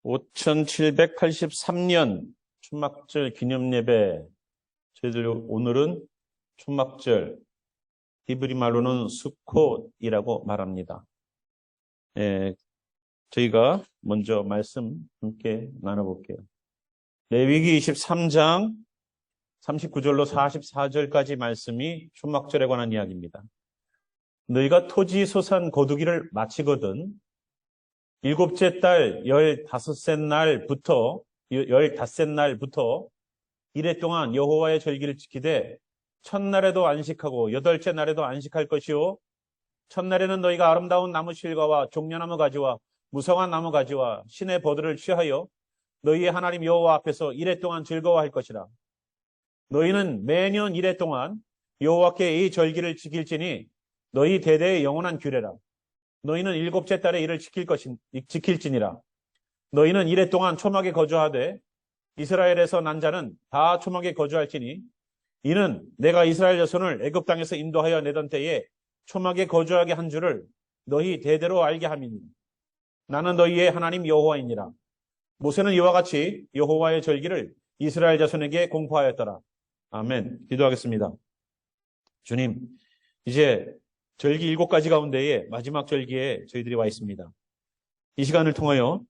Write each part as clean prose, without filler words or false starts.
5783년 초막절 기념예배. 저희들 오늘은 초막절, 히브리 말로는 수콧이라고 말합니다. 저희가 먼저 말씀 함께 나눠볼게요. 레위기 23장 39절로 44절까지 말씀이 초막절에 관한 이야기입니다. 너희가 토지 소산 거두기를 마치거든 일곱째 달 15셋 날부터 이래 동안 여호와의 절기를 지키되 첫날에도 안식하고 여덟째 날에도 안식할 것이요 첫날에는 너희가 아름다운 나무 실과와 종려나무 가지와 무성한 나무 가지와 신의 버들을 취하여 너희의 하나님 여호와 앞에서 이래 동안 즐거워할 것이라. 너희는 매년 이래 동안 여호와께 이 절기를 지킬지니 너희 대대의 영원한 규례라. 너희는 일곱째 달에 이를 지킬지니라. 너희는 이래 동안 초막에 거주하되 이스라엘에서 난 자는 다 초막에 거주할지니 이는 내가 이스라엘 자손을 애굽 땅에서 인도하여 내던 때에 초막에 거주하게 한 줄을 너희 대대로 알게 함이니 나는 너희의 하나님 여호와이니라. 모세는 이와 같이 여호와의 절기를 이스라엘 자손에게 공포하였더라. 아멘. 기도하겠습니다. 주님, 이제 절기 7가지 가운데에 마지막 절기에 저희들이 와 있습니다. 이 시간을 통하여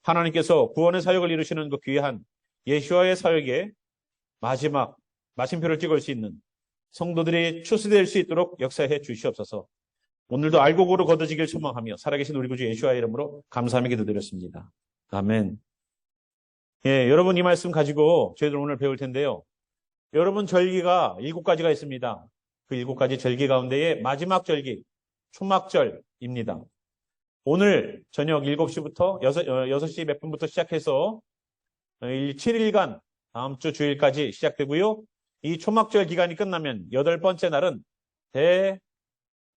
하나님께서 구원의 사역을 이루시는 그 귀한 예수와의 사역에 마지막 마침표를 찍을 수 있는 성도들이 추수될 수 있도록 역사해 주시옵소서. 오늘도 알곡으로 거둬지길 소망하며 살아계신 우리 구주 예수와의 이름으로 감사하며 기도드렸습니다. 아멘. 여러분 이 말씀 가지고 저희들 오늘 배울 텐데요. 여러분 절기가 7가지가 있습니다. 그 7가지 절기 가운데에 마지막 절기, 초막절입니다. 오늘 저녁 7시부터 6시 몇 분부터 시작해서 7일간 다음 주 주일까지 시작되고요. 이 초막절 기간이 끝나면 8번째 날은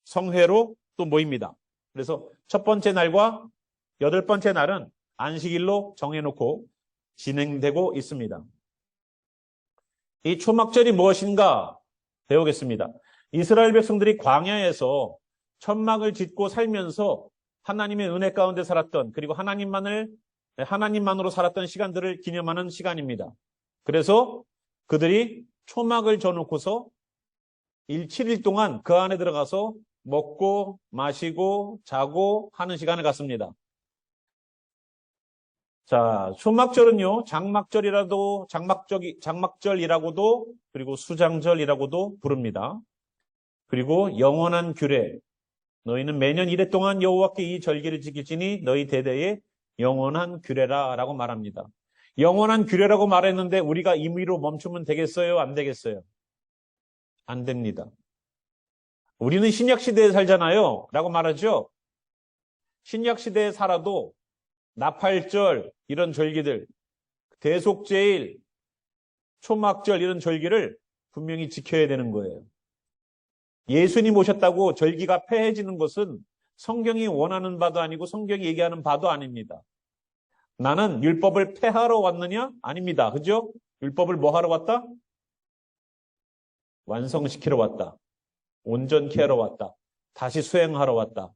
대성회로 또 모입니다. 그래서 첫 번째 날과 8번째 날은 안식일로 정해놓고 진행되고 있습니다. 이 초막절이 무엇인가 배우겠습니다. 이스라엘 백성들이 광야에서 천막을 짓고 살면서 하나님의 은혜 가운데 살았던, 그리고 하나님만으로 살았던 시간들을 기념하는 시간입니다. 그래서 그들이 초막을 져놓고서 7일 동안 그 안에 들어가서 먹고 마시고 자고 하는 시간을 갖습니다. 자, 초막절은요, 장막절이라고도, 그리고 수장절이라고도 부릅니다. 그리고 영원한 규례. 너희는 매년 이래 동안 여호와께 이 절기를 지킬지니 너희 대대의 영원한 규례라 라고 말합니다. 영원한 규례라고 말했는데 우리가 임의로 멈추면 되겠어요? 안 되겠어요? 안 됩니다. 우리는 신약시대에 살잖아요 라고 말하죠. 신약시대에 살아도 나팔절 이런 절기들, 대속제일, 초막절 이런 절기를 분명히 지켜야 되는 거예요. 예수님 오셨다고 절기가 폐해지는 것은 성경이 원하는 바도 아니고 성경이 얘기하는 바도 아닙니다. 나는 율법을 폐하러 왔느냐? 아닙니다. 그죠? 율법을 뭐 하러 왔다? 완성시키러 왔다. 온전케 하러 왔다. 다시 수행하러 왔다.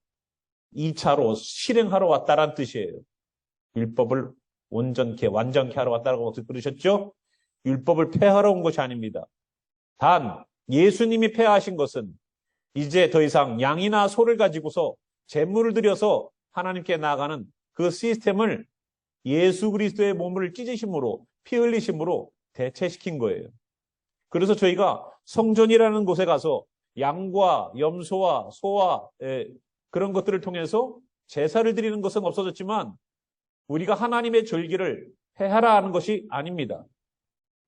2차로 실행하러 왔다란 뜻이에요. 율법을 온전케, 완전케 하러 왔다라고 들으셨죠? 율법을 폐하러 온 것이 아닙니다. 단 예수님이 폐하신 것은 이제 더 이상 양이나 소를 가지고서 제물을 드려서 하나님께 나아가는 그 시스템을 예수 그리스도의 몸을 찢으심으로, 피 흘리심으로 대체시킨 거예요. 그래서 저희가 성전이라는 곳에 가서 양과 염소와 소와 그런 것들을 통해서 제사를 드리는 것은 없어졌지만 우리가 하나님의 절기를 폐하라 하는 것이 아닙니다.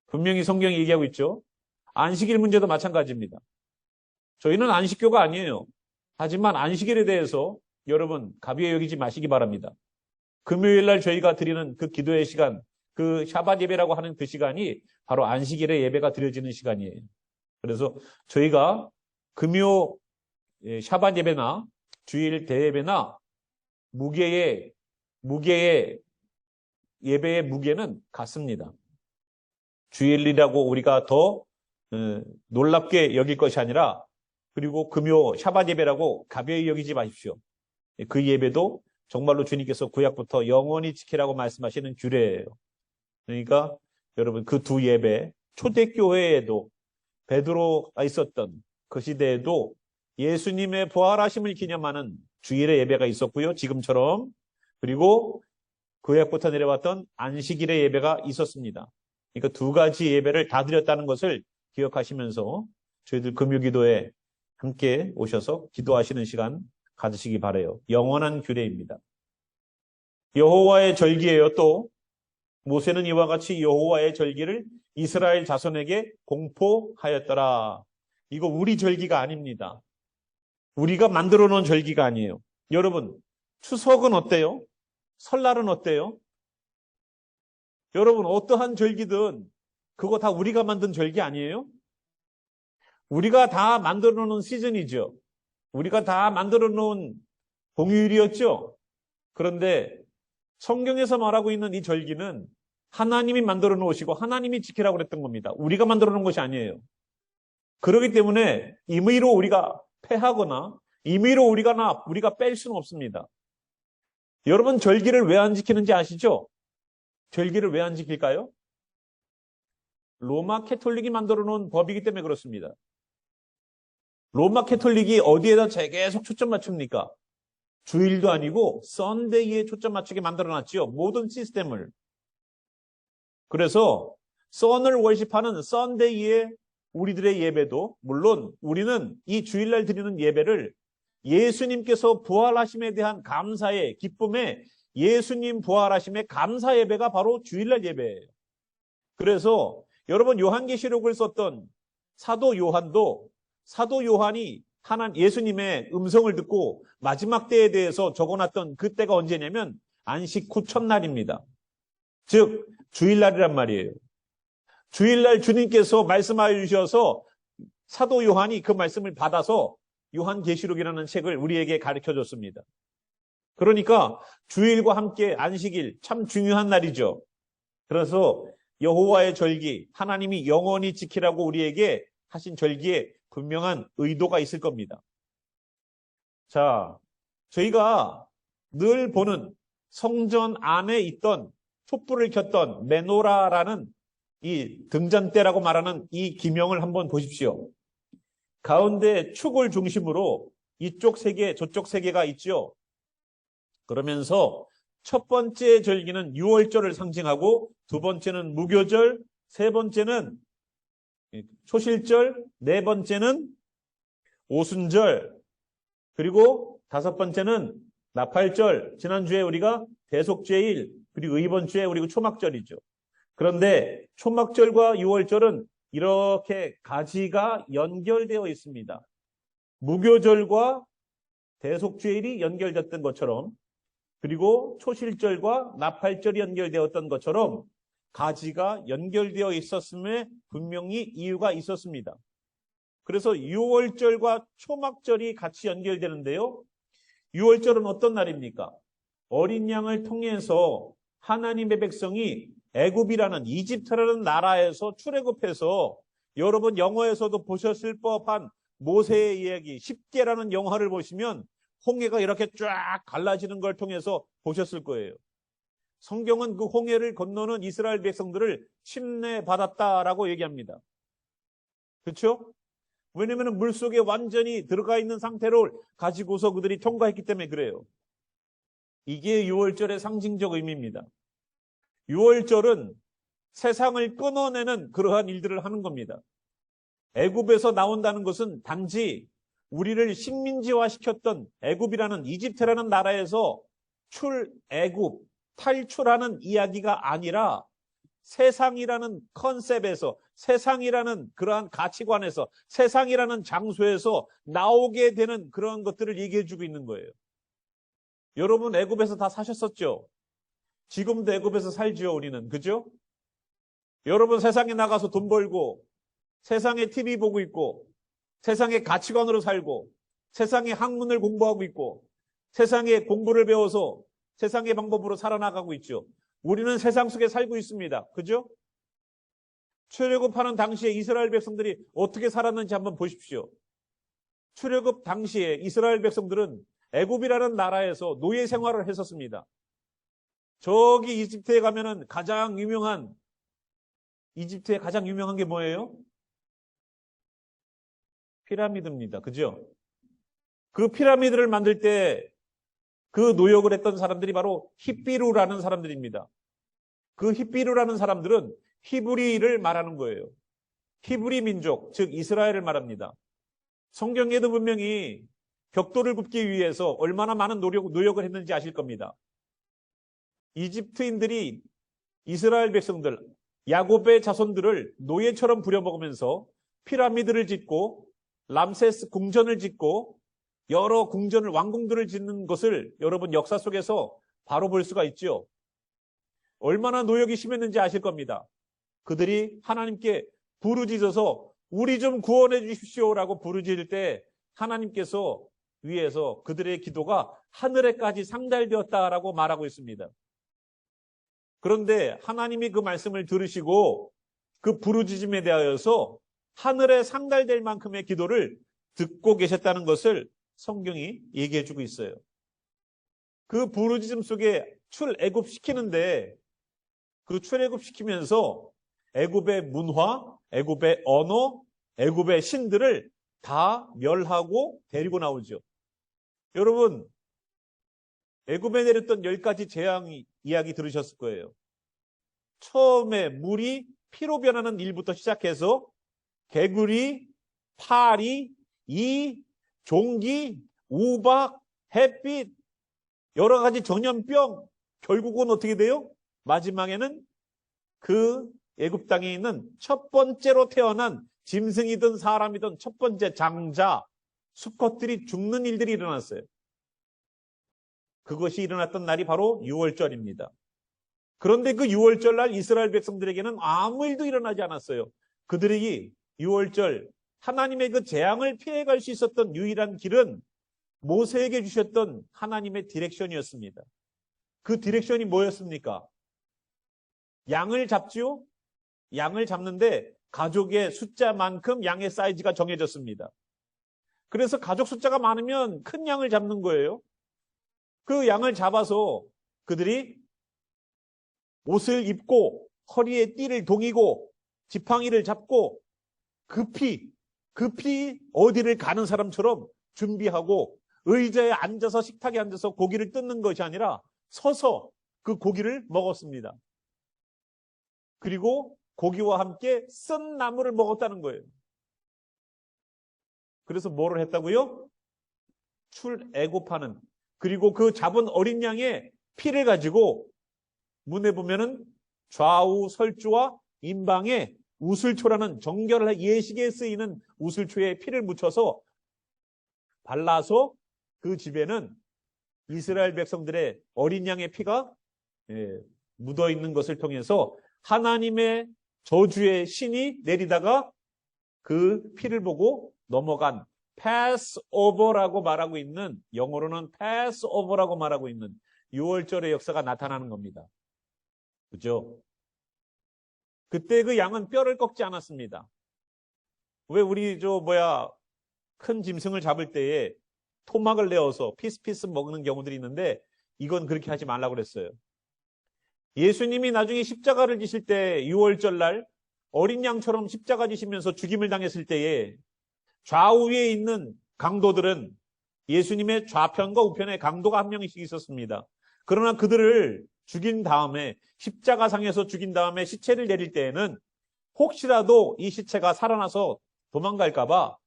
분명히 성경이 얘기하고 있죠. 안식일 문제도 마찬가지입니다. 저희는 안식교가 아니에요. 하지만 안식일에 대해서 여러분 가벼이 여기지 마시기 바랍니다. 금요일 날 저희가 드리는 그 기도의 시간, 그 샤밧 예배라고 하는 그 시간이 바로 안식일에 예배가 드려지는 시간이에요. 그래서 저희가 금요 샤밧 예배나 주일 대예배나 무게의 예배의 무게는 같습니다. 주일이라고 우리가 더 놀랍게 여길 것이 아니라, 그리고 금요 샤밧 예배라고 가벼이 여기지 마십시오. 그 예배도 정말로 주님께서 구약부터 영원히 지키라고 말씀하시는 규례예요. 그러니까 여러분 그 두 예배, 초대교회에도 베드로가 있었던 그 시대에도 예수님의 부활하심을 기념하는 주일의 예배가 있었고요. 지금처럼. 그리고 구약부터 내려왔던 안식일의 예배가 있었습니다. 그러니까 두 가지 예배를 다 드렸다는 것을 기억하시면서 저희들 금요기도에 함께 오셔서 기도하시는 시간 가지시기 바라요. 영원한 규례입니다. 여호와의 절기예요. 또 모세는 이와 같이 여호와의 절기를 이스라엘 자손에게 공포하였더라. 이거 우리 절기가 아닙니다. 우리가 만들어 놓은 절기가 아니에요. 여러분, 추석은 어때요? 설날은 어때요? 여러분, 어떠한 절기든 그거 다 우리가 만든 절기 아니에요? 우리가 다 만들어 놓은 시즌이죠. 우리가 다 만들어 놓은 공휴일이었죠. 그런데 성경에서 말하고 있는 이 절기는 하나님이 만들어 놓으시고 하나님이 지키라고 그랬던 겁니다. 우리가 만들어 놓은 것이 아니에요. 그렇기 때문에 임의로 우리가 패하거나 임의로 우리가 뺄 수는 없습니다. 여러분 절기를 왜 안 지키는지 아시죠? 절기를 왜 안 지킬까요? 로마 캐톨릭이 만들어 놓은 법이기 때문에 그렇습니다. 로마 캐톨릭이 어디에다 계속 초점 맞춥니까? 주일도 아니고 썬데이에 초점 맞추게 만들어놨지요. 모든 시스템을. 그래서 선을 월십하는 썬데이에 우리들의 예배도 물론 우리는 이 주일날 드리는 예배를 예수님께서 부활하심에 대한 감사의 기쁨에 예수님 부활하심의 감사 예배가 바로 주일날 예배예요. 그래서 여러분 요한계시록을 썼던 사도 요한도 사도 요한이 예수님의 음성을 듣고 마지막 때에 대해서 적어놨던 그때가 언제냐면 안식 후 첫날입니다. 즉 주일날이란 말이에요. 주일날 주님께서 말씀하여 주셔서 사도 요한이 그 말씀을 받아서 요한계시록이라는 책을 우리에게 가르쳐 줬습니다. 그러니까 주일과 함께 안식일 참 중요한 날이죠. 그래서 여호와의 절기, 하나님이 영원히 지키라고 우리에게 하신 절기에 분명한 의도가 있을 겁니다. 자, 저희가 늘 보는 성전 안에 있던 촛불을 켰던 메노라라는 이 등잔대라고 말하는 이 기명을 한번 보십시오. 가운데 축을 중심으로 이쪽 세 개, 저쪽 세 개가 있죠. 그러면서 첫 번째 절기는 유월절을 상징하고 두 번째는 무교절, 세 번째는 초실절, 네 번째는 오순절, 그리고 다섯 번째는 나팔절, 지난주에 우리가 대속죄일, 그리고 이번 주에 우리가 초막절이죠. 그런데 초막절과 유월절은 이렇게 가지가 연결되어 있습니다. 무교절과 대속죄일이 연결됐던 것처럼 그리고 초실절과 나팔절이 연결되었던 것처럼 가지가 연결되어 있었음에 분명히 이유가 있었습니다. 그래서 유월절과 초막절이 같이 연결되는데요. 유월절은 어떤 날입니까? 어린 양을 통해서 하나님의 백성이 애굽이라는 이집트라는 나라에서 출애굽해서 여러분 영화에서도 보셨을 법한 모세의 이야기 10개라는 영화를 보시면 홍해가 이렇게 쫙 갈라지는 걸 통해서 보셨을 거예요. 성경은 그 홍해를 건너는 이스라엘 백성들을 침례받았다라고 얘기합니다. 그렇죠? 왜냐하면 물속에 완전히 들어가 있는 상태를 가지고서 그들이 통과했기 때문에 그래요. 이게 유월절의 상징적 의미입니다. 유월절은 세상을 끊어내는 그러한 일들을 하는 겁니다. 애굽에서 나온다는 것은 단지 우리를 식민지화시켰던 애굽이라는 이집트라는 나라에서 출애굽, 탈출하는 이야기가 아니라 세상이라는 컨셉에서, 세상이라는 그러한 가치관에서, 세상이라는 장소에서 나오게 되는 그런 것들을 얘기해주고 있는 거예요. 여러분 애굽에서 다 사셨었죠? 지금도 애굽에서 살지요, 우리는. 그죠? 여러분 세상에 나가서 돈 벌고 세상에 TV 보고 있고 세상의 가치관으로 살고 세상의 학문을 공부하고 있고 세상의 공부를 배워서 세상의 방법으로 살아나가고 있죠. 우리는 세상 속에 살고 있습니다. 그죠? 출애굽하는 당시에 이스라엘 백성들이 어떻게 살았는지 한번 보십시오. 출애굽 당시에 이스라엘 백성들은 애굽이라는 나라에서 노예 생활을 했었습니다. 저기 이집트에 가면은 이집트에 가장 유명한 게 뭐예요? 피라미드입니다. 그죠? 그 피라미드를 만들 때 그 노역을 했던 사람들이 바로 히비루라는 사람들입니다. 그 히비루라는 사람들은 히브리를 말하는 거예요. 히브리 민족, 즉 이스라엘을 말합니다. 성경에도 분명히 벽돌을 굽기 위해서 얼마나 많은 노력을 했는지 아실 겁니다. 이집트인들이 이스라엘 백성들, 야곱의 자손들을 노예처럼 부려먹으면서 피라미드를 짓고 람세스 궁전을 짓고 여러 궁전을, 왕궁들을 짓는 것을 여러분 역사 속에서 바로 볼 수가 있죠. 얼마나 노역이 심했는지 아실 겁니다. 그들이 하나님께 부르짖어서 우리 좀 구원해 주십시오라고 부르짖을 때 하나님께서 위에서 그들의 기도가 하늘에까지 상달되었다라고 말하고 있습니다. 그런데 하나님이 그 말씀을 들으시고 그 부르짖음에 대하여서 하늘에 상달될 만큼의 기도를 듣고 계셨다는 것을 성경이 얘기해주고 있어요. 그 부르짖음 속에 출애굽시키는데 그 출애굽시키면서 애굽의 문화, 애굽의 언어, 애굽의 신들을 다 멸하고 데리고 나오죠. 여러분, 애굽에 내렸던 10가지 재앙 이야기 들으셨을 거예요. 처음에 물이 피로 변하는 일부터 시작해서 개구리, 파리, 이, 종기, 우박, 햇빛, 여러 가지 전염병, 결국은 어떻게 돼요? 마지막에는 그 애굽 땅에 있는 첫 번째로 태어난 짐승이든 사람이든 첫 번째 장자, 수컷들이 죽는 일들이 일어났어요. 그것이 일어났던 날이 바로 유월절입니다. 그런데 그 유월절 날 이스라엘 백성들에게는 아무 일도 일어나지 않았어요. 그들이 유월절 하나님의 그 재앙을 피해갈 수 있었던 유일한 길은 모세에게 주셨던 하나님의 디렉션이었습니다. 그 디렉션이 뭐였습니까? 양을 잡지요? 양을 잡는데 가족의 숫자만큼 양의 사이즈가 정해졌습니다. 그래서 가족 숫자가 많으면 큰 양을 잡는 거예요. 그 양을 잡아서 그들이 옷을 입고 허리에 띠를 동이고 지팡이를 잡고 급히 어디를 가는 사람처럼 준비하고 의자에 앉아서 식탁에 앉아서 고기를 뜯는 것이 아니라 서서 그 고기를 먹었습니다. 그리고 고기와 함께 쓴 나물을 먹었다는 거예요. 그래서 뭐를 했다고요? 출애굽하는, 그리고 그 잡은 어린 양의 피를 가지고 문에 보면은 좌우 설주와 임방에 우슬초라는 정결할 예식에 쓰이는 우슬초에 피를 묻혀서 발라서 그 집에는 이스라엘 백성들의 어린 양의 피가 묻어 있는 것을 통해서 하나님의 저주의 신이 내리다가 그 피를 보고 넘어간 패스오버라고 말하고 있는, 영어로는 패스오버라고 말하고 있는 유월절의 역사가 나타나는 겁니다. 그죠? 그때 그 양은 뼈를 꺾지 않았습니다. 왜 우리 큰 짐승을 잡을 때에 토막을 내어서 피스피스 먹는 경우들이 있는데 이건 그렇게 하지 말라고 그랬어요. 예수님이 나중에 십자가를 지실 때 유월절 날 어린 양처럼 십자가 지시면서 죽임을 당했을 때에 좌우에 있는 강도들은 예수님의 좌편과 우편에 강도가 한 명씩 있었습니다. 그러나 그들을 죽인 다음에 십자가상에서 죽인 다음에 시체를 내릴 때에는 혹시라도 이 시체가 살아나서 도망갈까 봐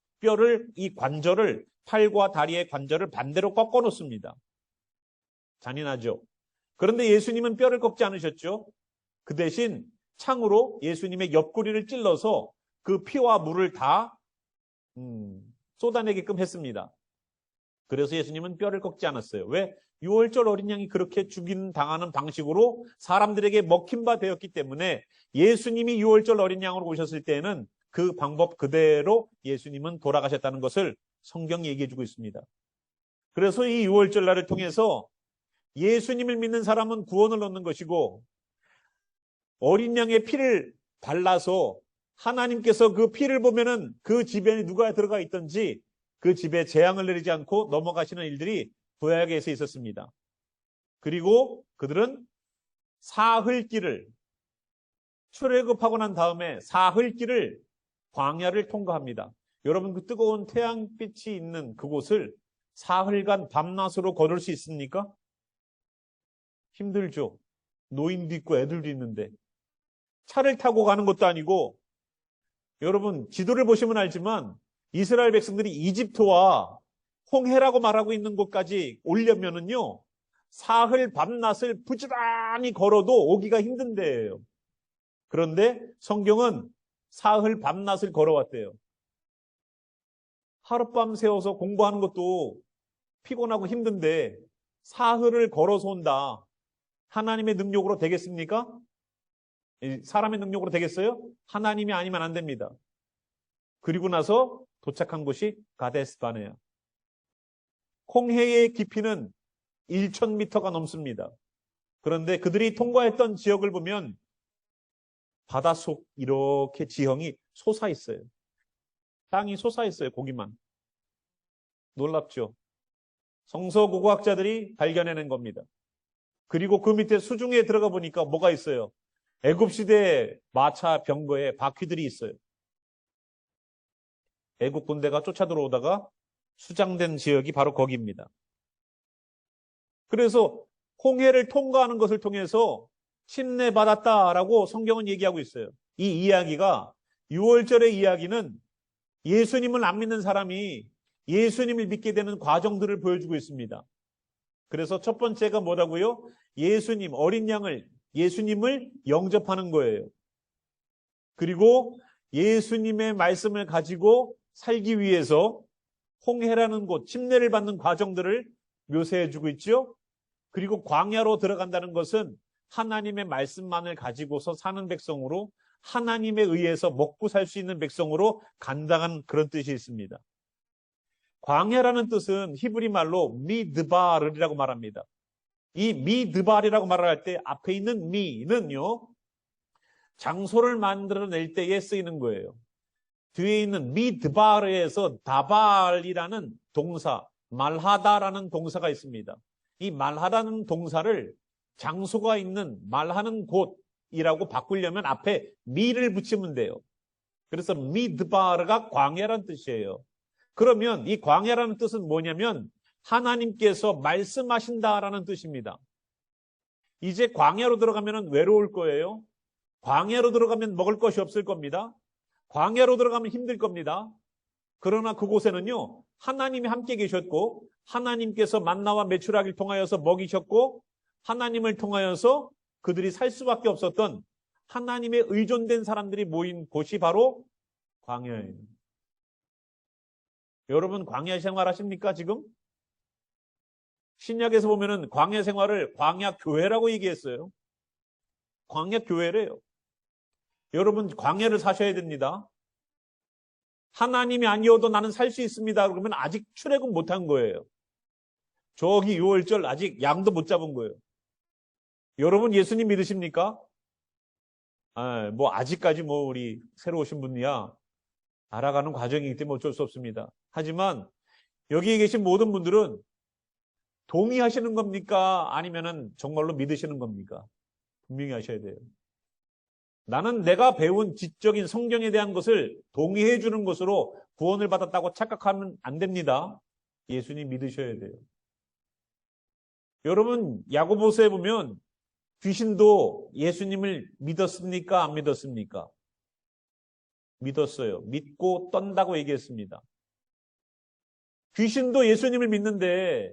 이 관절을, 팔과 다리의 관절을 반대로 꺾어 놓습니다. 잔인하죠. 그런데 예수님은 뼈를 꺾지 않으셨죠. 그 대신 창으로 예수님의 옆구리를 찔러서 그 피와 물을 다 쏟아내게끔 했습니다. 그래서 예수님은 뼈를 꺾지 않았어요. 왜? 유월절 어린 양이 그렇게 당하는 방식으로 사람들에게 먹힌 바 되었기 때문에 예수님이 유월절 어린 양으로 오셨을 때에는 그 방법 그대로 예수님은 돌아가셨다는 것을 성경이 얘기해주고 있습니다. 그래서 이 유월절 날을 통해서 예수님을 믿는 사람은 구원을 얻는 것이고 어린 양의 피를 발라서 하나님께서 그 피를 보면은 그 집에 누가 들어가 있든지 그 집에 재앙을 내리지 않고 넘어가시는 일들이 구약에서 있었습니다. 그리고 그들은 사흘길을 출애굽하고 난 다음에 사흘길을 광야를 통과합니다. 여러분 그 뜨거운 태양빛이 있는 그곳을 사흘간 밤낮으로 걸을 수 있습니까? 힘들죠. 노인도 있고 애들도 있는데 차를 타고 가는 것도 아니고 여러분 지도를 보시면 알지만 이스라엘 백성들이 이집트와 홍해라고 말하고 있는 곳까지 오려면은요 사흘 밤낮을 부지런히 걸어도 오기가 힘든 데예요. 그런데 성경은 사흘 밤낮을 걸어왔대요. 하룻밤 새워서 공부하는 것도 피곤하고 힘든데 사흘을 걸어서 온다. 하나님의 능력으로 되겠습니까? 사람의 능력으로 되겠어요? 하나님이 아니면 안 됩니다. 그리고 나서 도착한 곳이 가데스 바네아. 홍해의 깊이는 1,000m가 넘습니다. 그런데 그들이 통과했던 지역을 보면 바닷속 이렇게 지형이 솟아 있어요. 땅이 솟아 있어요. 고기만. 놀랍죠? 성서고고학자들이 발견해낸 겁니다. 그리고 그 밑에 수중에 들어가 보니까 뭐가 있어요? 애굽시대 마차 병거에 바퀴들이 있어요. 애국 군대가 쫓아 들어오다가 수장된 지역이 바로 거기입니다. 그래서 홍해를 통과하는 것을 통해서 침례받았다라고 성경은 얘기하고 있어요. 이 이야기가 6월절의 이야기는 예수님을 안 믿는 사람이 예수님을 믿게 되는 과정들을 보여주고 있습니다. 그래서 첫 번째가 뭐라고요? 예수님, 어린 양을, 예수님을 영접하는 거예요. 그리고 예수님의 말씀을 가지고 살기 위해서 홍해라는 곳, 침례를 받는 과정들을 묘사해주고 있죠. 그리고 광야로 들어간다는 것은 하나님의 말씀만을 가지고서 사는 백성으로 하나님에 의해서 먹고 살 수 있는 백성으로 간다는 그런 뜻이 있습니다. 광야라는 뜻은 히브리 말로 미드바르라고 말합니다. 이 미드바르라고 말할 때 앞에 있는 미는요, 장소를 만들어낼 때에 쓰이는 거예요. 뒤에 있는 미드바르에서 다발이라는 동사, 말하다라는 동사가 있습니다. 이 말하다는 동사를 장소가 있는 말하는 곳이라고 바꾸려면 앞에 미를 붙이면 돼요. 그래서 미드바르가 광야라는 뜻이에요. 그러면 이 광야라는 뜻은 뭐냐면 하나님께서 말씀하신다라는 뜻입니다. 이제 광야로 들어가면 외로울 거예요. 광야로 들어가면 먹을 것이 없을 겁니다. 광야로 들어가면 힘들 겁니다. 그러나 그곳에는요, 하나님이 함께 계셨고 하나님께서 만나와 메추라기를 통하여서 먹이셨고 하나님을 통하여서 그들이 살 수밖에 없었던 하나님의 의존된 사람들이 모인 곳이 바로 광야예요. 여러분 광야 생활 하십니까 지금? 신약에서 보면은 광야 생활을 광야 교회라고 얘기했어요. 광야 교회래요. 여러분 광야를 사셔야 됩니다. 하나님이 아니어도 나는 살 수 있습니다. 그러면 아직 출애굽 못한 거예요. 저기 6월절 아직 양도 못 잡은 거예요. 여러분 예수님 믿으십니까? 아직까지 우리 새로 오신 분이야 알아가는 과정이기 때문에 어쩔 수 없습니다. 하지만 여기에 계신 모든 분들은 동의하시는 겁니까? 아니면은 정말로 믿으시는 겁니까? 분명히 하셔야 돼요. 나는 내가 배운 지적인 성경에 대한 것을 동의해 주는 것으로 구원을 받았다고 착각하면 안 됩니다. 예수님 믿으셔야 돼요. 여러분 야고보서에 보면 귀신도 예수님을 믿었습니까? 안 믿었습니까? 믿었어요. 믿고 떤다고 얘기했습니다. 귀신도 예수님을 믿는데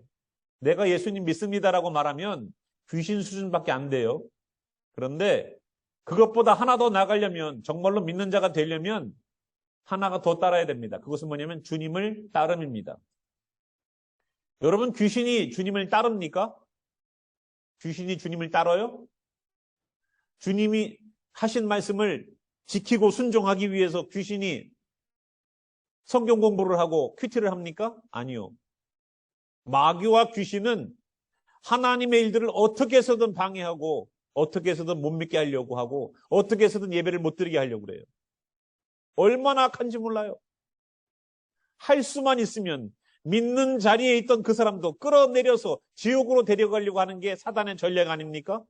내가 예수님 믿습니다라고 말하면 귀신 수준밖에 안 돼요. 그런데 그것보다 하나 더 나가려면 정말로 믿는 자가 되려면 하나가 더 따라야 됩니다. 그것은 뭐냐면 주님을 따름입니다. 여러분 귀신이 주님을 따릅니까? 귀신이 주님을 따라요? 주님이 하신 말씀을 지키고 순종하기 위해서 귀신이 성경 공부를 하고 큐티를 합니까? 아니요. 마귀와 귀신은 하나님의 일들을 어떻게 해서든 방해하고 어떻게 해서든 못 믿게 하려고 하고 어떻게 해서든 예배를 못 드리게 하려고 그래요. 얼마나 악한지 몰라요. 할 수만 있으면 믿는 자리에 있던 그 사람도 끌어내려서 지옥으로 데려가려고 하는 게 사단의 전략 아닙니까?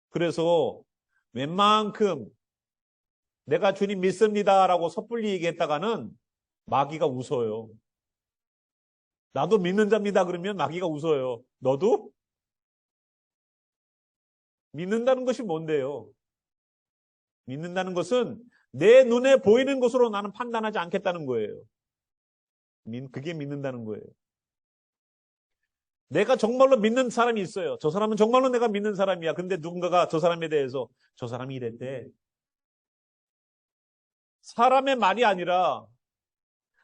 그래서 웬만큼 내가 주님 믿습니다라고 섣불리 얘기했다가는 마귀가 웃어요. 나도 믿는 자입니다 그러면 마귀가 웃어요. 너도? 믿는다는 것이 뭔데요? 믿는다는 것은 내 눈에 보이는 것으로 나는 판단하지 않겠다는 거예요. 그게 믿는다는 거예요. 내가 정말로 믿는 사람이 있어요. 저 사람은 정말로 내가 믿는 사람이야. 근데 누군가가 저 사람에 대해서 저 사람이 이랬대. 사람의 말이 아니라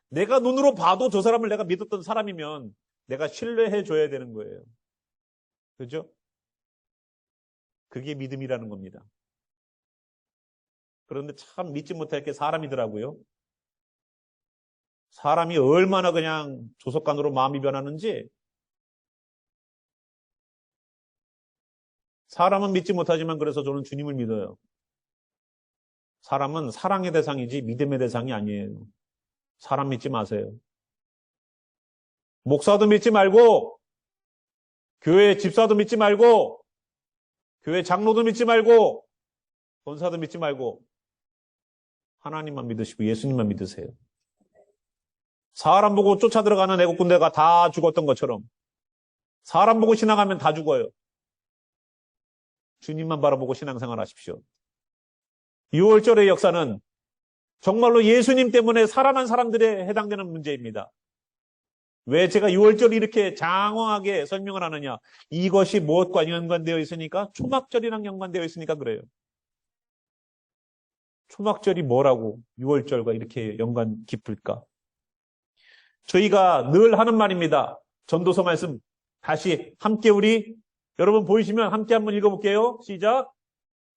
내가 눈으로 봐도 저 사람을 내가 믿었던 사람이면 내가 신뢰해 줘야 되는 거예요. 그죠? 그게 믿음이라는 겁니다. 그런데 참 믿지 못할 게 사람이더라고요. 사람이 얼마나 그냥 조속간으로 마음이 변하는지. 사람은 믿지 못하지만 그래서 저는 주님을 믿어요. 사람은 사랑의 대상이지 믿음의 대상이 아니에요. 사람 믿지 마세요. 목사도 믿지 말고, 교회 집사도 믿지 말고, 교회 장로도 믿지 말고, 권사도 믿지 말고, 하나님만 믿으시고 예수님만 믿으세요. 사람 보고 쫓아 들어가는 애국 군대가 다 죽었던 것처럼 사람 보고 신앙하면 다 죽어요. 주님만 바라보고 신앙생활 하십시오. 6월절의 역사는 정말로 예수님 때문에 살아난 사람들에 해당되는 문제입니다. 왜 제가 6월절 이렇게 장황하게 설명을 하느냐? 이것이 무엇과 연관되어 있으니까? 초막절이랑 연관되어 있으니까 그래요. 초막절이 뭐라고 6월절과 이렇게 연관 깊을까? 저희가 늘 하는 말입니다. 전도서 말씀 다시 함께 우리 여러분 보이시면 함께 한번 읽어볼게요. 시작.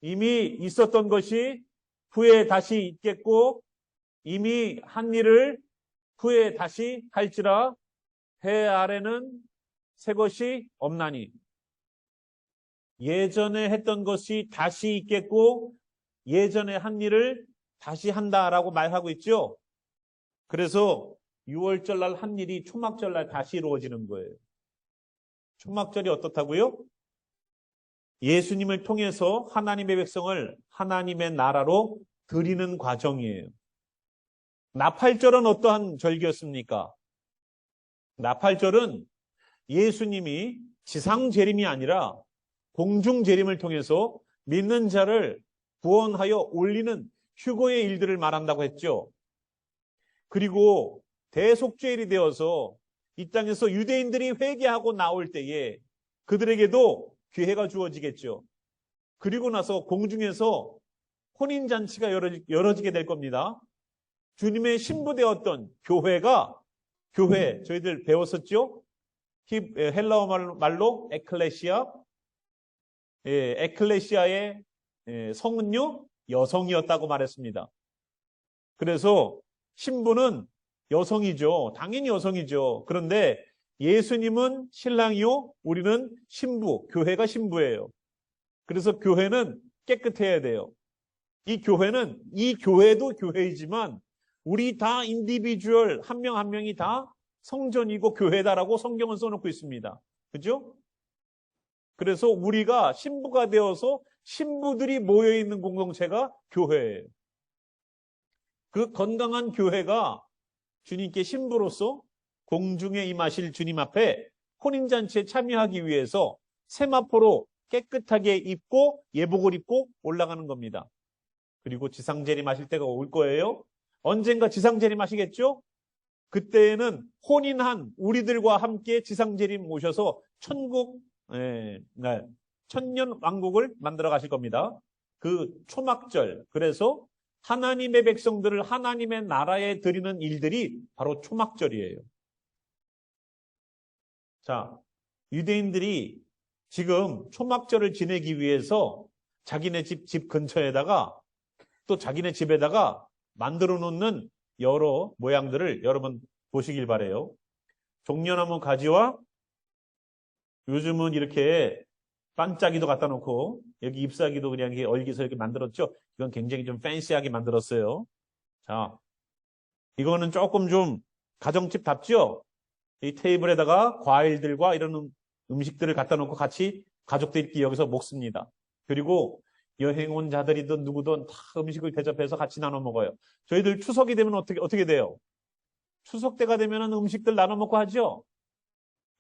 이미 있었던 것이 후에 다시 있겠고 이미 한 일을 후에 다시 할지라 해 아래는 새 것이 없나니. 예전에 했던 것이 다시 있겠고 예전에 한 일을 다시 한다라고 말하고 있죠. 그래서 6월절날 한 일이 초막절날 다시 이루어지는 거예요. 초막절이 어떻다고요? 예수님을 통해서 하나님의 백성을 하나님의 나라로 드리는 과정이에요. 나팔절은 어떠한 절기였습니까? 나팔절은 예수님이 지상 재림이 아니라 공중 재림을 통해서 믿는 자를 구원하여 올리는 휴거의 일들을 말한다고 했죠. 그리고 대속죄일이 되어서 이 땅에서 유대인들이 회개하고 나올 때에 그들에게도 기회가 주어지겠죠. 그리고 나서 공중에서 혼인잔치가 열어지게 될 겁니다. 주님의 신부되었던 교회, 저희들 배웠었죠? 헬라어 말로 에클레시아, 에클레시아의 성은요, 여성이었다고 말했습니다. 그래서 신부는 여성이죠. 당연히 여성이죠. 그런데 예수님은 신랑이요, 우리는 신부, 교회가 신부예요. 그래서 교회는 깨끗해야 돼요. 이 교회도 교회이지만 우리 다 인디비주얼 한 명 한 명이 다 성전이고 교회다라고 성경은 써놓고 있습니다. 그죠? 그래서 우리가 신부가 되어서 신부들이 모여있는 공동체가 교회예요. 그 건강한 교회가 주님께 신부로서 공중에 임하실 주님 앞에 혼인잔치에 참여하기 위해서 세마포로 깨끗하게 입고 예복을 입고 올라가는 겁니다. 그리고 지상재림하실 때가 올 거예요. 언젠가 지상재림하시겠죠? 그때에는 혼인한 우리들과 함께 지상재림 오셔서 천년 왕국을 만들어 가실 겁니다. 그 초막절, 그래서 하나님의 백성들을 하나님의 나라에 드리는 일들이 바로 초막절이에요. 자, 유대인들이 지금 초막절을 지내기 위해서 자기네 집 근처에다가 또 자기네 집에다가 만들어 놓는 여러 모양들을 여러분 보시길 바래요. 종려나무 가지와 요즘은 이렇게 반짝이도 갖다 놓고 여기 잎사귀도 그냥 이렇게 얼기서 이렇게 만들었죠. 이건 굉장히 좀 팬시하게 만들었어요. 자, 이거는 조금 좀 가정집답죠? 이 테이블에다가 과일들과 이런 음식들을 갖다 놓고 같이 가족들끼리 여기서 먹습니다. 그리고 여행 온 자들이든 누구든 다 음식을 대접해서 같이 나눠 먹어요. 저희들 추석이 되면 어떻게 돼요? 추석 때가 되면 음식들 나눠 먹고 하죠?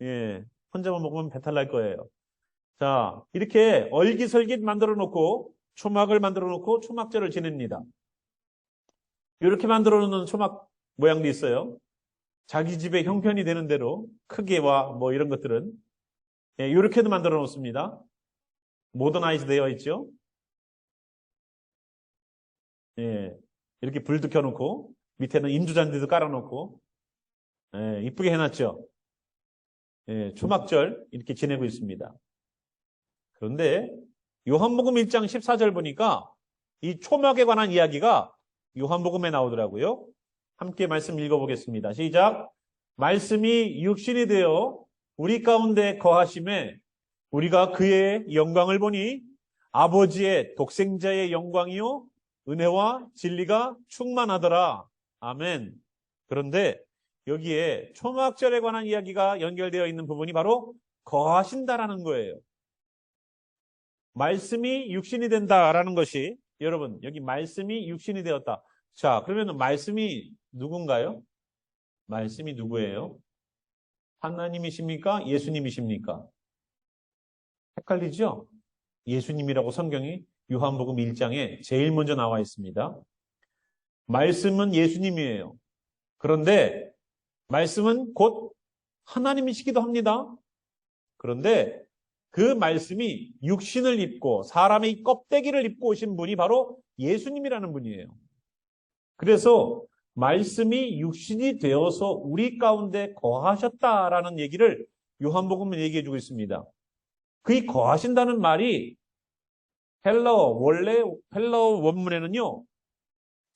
예. 혼자만 먹으면 배탈 날 거예요. 자, 이렇게 얼기설깃 만들어 놓고 초막을 만들어 놓고 초막절을 지냅니다. 이렇게 만들어 놓는 초막 모양도 있어요. 자기 집에 형편이 되는 대로 크기와 뭐 이런 것들은 예, 이렇게도 만들어 놓습니다. 모더나이즈 되어 있죠. 예, 이렇게 불도 켜놓고 밑에는 인두잔디도 깔아놓고 예, 이쁘게 해놨죠. 예, 초막절 이렇게 지내고 있습니다. 그런데 요한복음 1장 14절 보니까 이 초막에 관한 이야기가 요한복음에 나오더라고요. 함께 말씀 읽어보겠습니다. 시작. 말씀이 육신이 되어 우리 가운데 거하심에 우리가 그의 영광을 보니 아버지의 독생자의 영광이요 은혜와 진리가 충만하더라. 아멘. 그런데 여기에 초막절에 관한 이야기가 연결되어 있는 부분이 바로 거하신다라는 거예요. 말씀이 육신이 된다라는 것이 여러분 여기 말씀이 육신이 되었다. 자, 그러면 말씀이 누군가요? 말씀이 누구예요? 하나님이십니까? 예수님이십니까? 헷갈리죠? 예수님이라고 성경이 요한복음 1장에 제일 먼저 나와 있습니다. 말씀은 예수님이에요. 그런데 말씀은 곧 하나님이시기도 합니다. 그런데 그 말씀이 육신을 입고 사람의 껍데기를 입고 오신 분이 바로 예수님이라는 분이에요. 그래서 말씀이 육신이 되어서 우리 가운데 거하셨다라는 얘기를 요한복음은 얘기해 주고 있습니다. 그 거하신다는 말이 원래 헬라어 원문에는요,